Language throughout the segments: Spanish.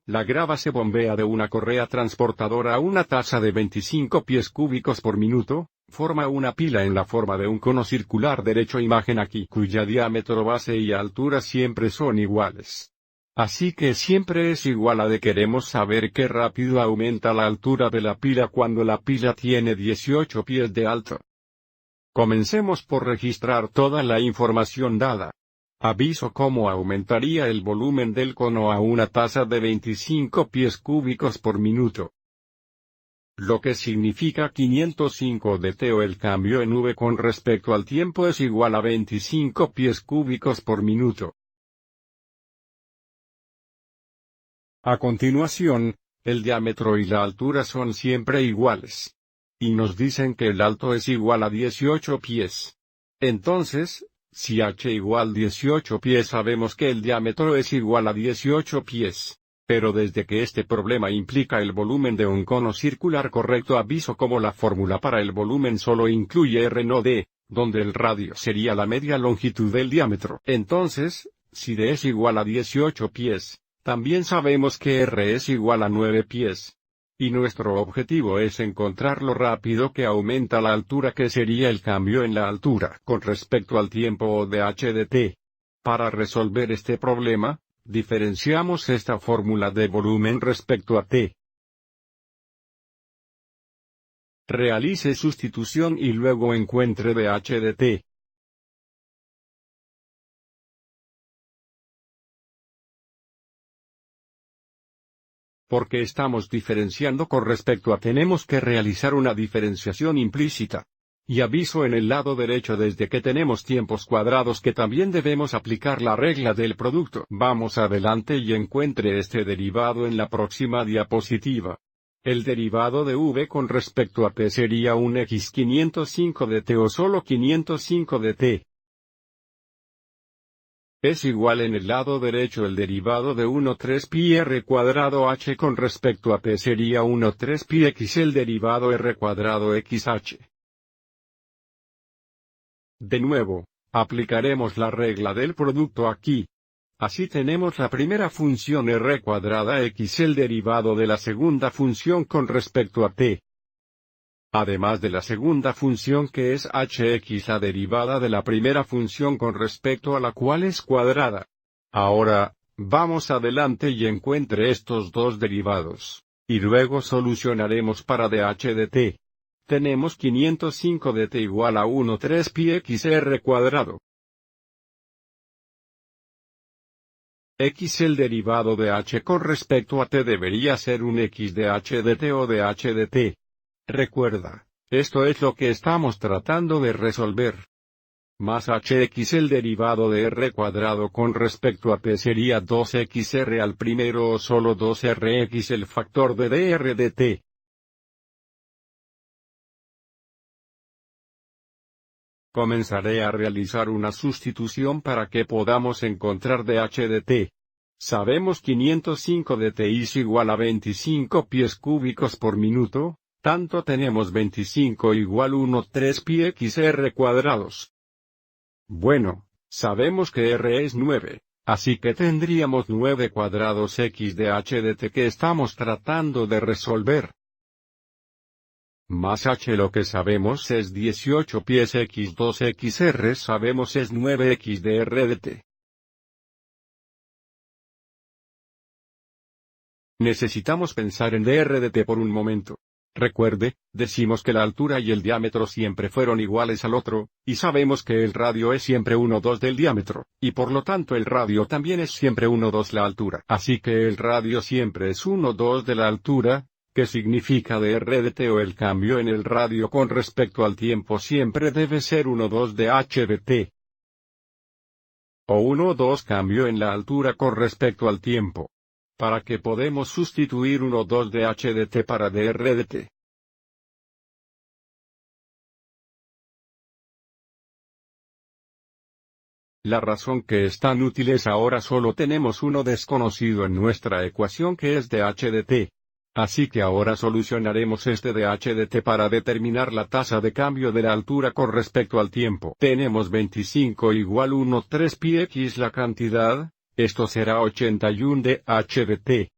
La grava se bombea de una correa transportadora a una tasa de 25 pies cúbicos por minuto, forma una pila en la forma de un cono circular derecho, imagen aquí, cuya diámetro base y altura siempre son iguales. Así que siempre es igual a D. Queremos saber qué rápido aumenta la altura de la pila cuando la pila tiene 18 pies de alto. Comencemos por registrar toda la información dada. Aviso cómo aumentaría el volumen del cono a una tasa de 25 pies cúbicos por minuto. Lo que significa 505 dt o el cambio en V con respecto al tiempo es igual a 25 pies cúbicos por minuto. A continuación, el diámetro y la altura son siempre iguales. Y nos dicen que el alto es igual a 18 pies. Entonces, si h igual 18 pies, sabemos que el diámetro es igual a 18 pies. Pero desde que este problema implica el volumen de un cono circular correcto, aviso como la fórmula para el volumen solo incluye R no D, donde el radio sería la media longitud del diámetro. Entonces, si D es igual a 18 pies, también sabemos que R es igual a 9 pies. Y nuestro objetivo es encontrar lo rápido que aumenta la altura, que sería el cambio en la altura con respecto al tiempo o de h de t. Para resolver este problema, diferenciamos esta fórmula de volumen respecto a t. Realice sustitución y luego encuentre dh de t. Porque estamos diferenciando con respecto a, tenemos que realizar una diferenciación implícita. Y aviso en el lado derecho desde que tenemos tiempos cuadrados que también debemos aplicar la regla del producto. Vamos adelante y encuentre este derivado en la próxima diapositiva. El derivado de v con respecto a t sería un x 505 de t o solo 505 de t. Es igual en el lado derecho el derivado de 1/3 pi r cuadrado h con respecto a t sería 1/3 pi x el derivado r cuadrado xh. De nuevo, aplicaremos la regla del producto aquí. Así tenemos la primera función r cuadrada x el derivado de la segunda función con respecto a t. Además de la segunda función que es hx, la derivada de la primera función con respecto a la cual es cuadrada. Ahora, vamos adelante y encuentre estos dos derivados, y luego solucionaremos para dh de t. Tenemos 505 de t igual a 1/3 pi x r cuadrado. X el derivado de h con respecto a t debería ser un x de h de t o de h de t. Recuerda, esto es lo que estamos tratando de resolver. Más hx el derivado de r cuadrado con respecto a t sería 2xr al primero o solo 2rx el factor de dr de t. Comenzaré a realizar una sustitución para que podamos encontrar dh de t. Sabemos 505 de t es igual a 25 pies cúbicos por minuto. Tanto tenemos 25 igual 1/3 pi xr cuadrados. Bueno, sabemos que r es 9, así que tendríamos 9 cuadrados x de h de t que estamos tratando de resolver. Más h lo que sabemos es 18 pies x 2xr sabemos es 9x de r de t. Necesitamos pensar en dr de t por un momento. Recuerde, decimos que la altura y el diámetro siempre fueron iguales al otro, y sabemos que el radio es siempre 1/2 del diámetro, y por lo tanto el radio también es siempre 1/2 la altura. Así que el radio siempre es 1/2 de la altura, que significa dr de t o el cambio en el radio con respecto al tiempo siempre debe ser 1/2 de h de t. O 1/2 cambio en la altura con respecto al tiempo. Para que podemos sustituir 1/2 de h de t para dr de t. La razón que es tan útil es ahora solo tenemos uno desconocido en nuestra ecuación que es dh de t. Así que ahora solucionaremos este dh de t para determinar la tasa de cambio de la altura con respecto al tiempo. Tenemos 25 igual 1/3 pi x la cantidad, Esto será 81 de HDT.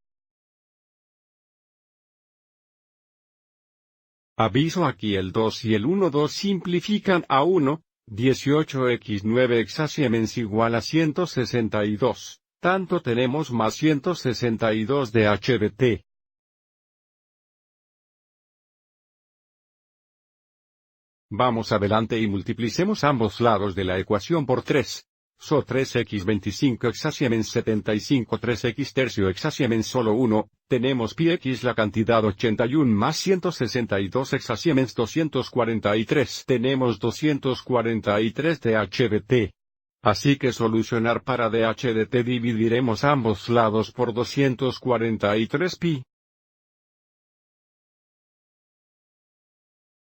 Aviso: aquí el 2 y el 1 2 simplifican a 1, 18x9 Exasiemens igual a 162, tanto tenemos más 162 de HDT. Vamos adelante y multiplicemos ambos lados de la ecuación por 3. So 3x25 Exasiemens 75 3x tercio Exasiemens solo 1, tenemos pi x la cantidad 81 más 162 Exasiemens 243, tenemos 243 de HDT. Así que solucionar para DHDT dividiremos ambos lados por 243 pi.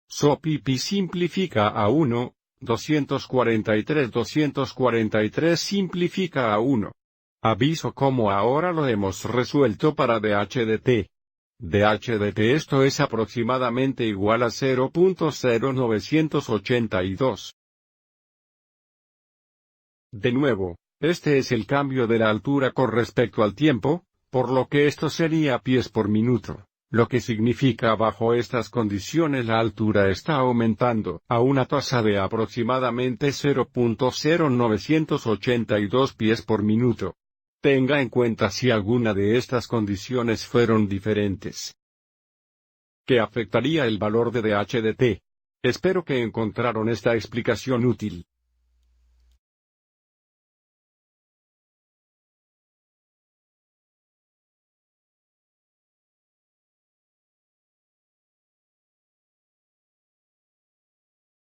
So pi simplifica a 1, 243 simplifica a 1. Aviso: como ahora lo hemos resuelto para DHDT. DHDT esto es aproximadamente igual a 0.0982. De nuevo, este es el cambio de la altura con respecto al tiempo, por lo que esto sería pies por minuto. Lo que significa bajo estas condiciones la altura está aumentando a una tasa de aproximadamente 0.0982 pies por minuto. Tenga en cuenta si alguna de estas condiciones fueron diferentes, que afectaría el valor de DHDT. Espero que encontraron esta explicación útil.